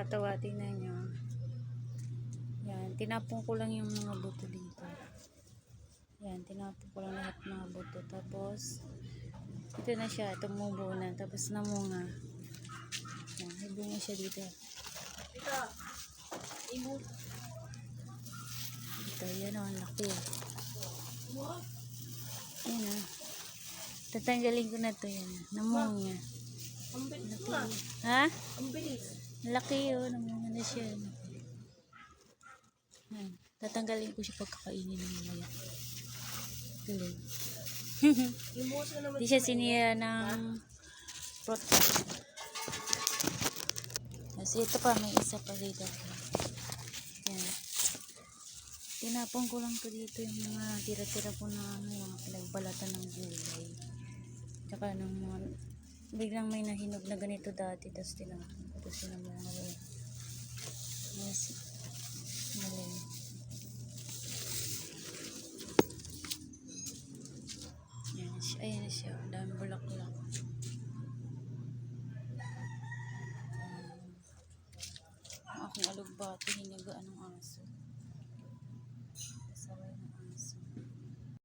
nakakatawa. Tingnan nyo. Yan, tinapon ko lang yung mga buto dito. Yan, tinapon ko lang lahat mga buto. Tapos, ito na siya, tumubo na. Tapos namunga. Yan, may bunga siya dito. Ito, yan o, ang laki. Yan o. Tatanggalin ko na to yan. Namunga. Laki. Ha? Ang bilis. Laki o, namunga na siya. Yan. Tatanggalin ko siya pagkakainin ng maya. Galing. Hindi siya sinira ng prota. Kasi ito pa, may isa pa dito. Yan. Tinapon ko lang to dito yung mga tira-tira ko na mga pinagbalatan ng gulay. Tsaka ng mga biglang may nahinog na ganito dati. Tapos tinapon ko. Tapos sinamunga lang. Yes. Galing. Ayan na siya. Daming bulak-bulak. Ang aking alugbati, hinigaan ng aso.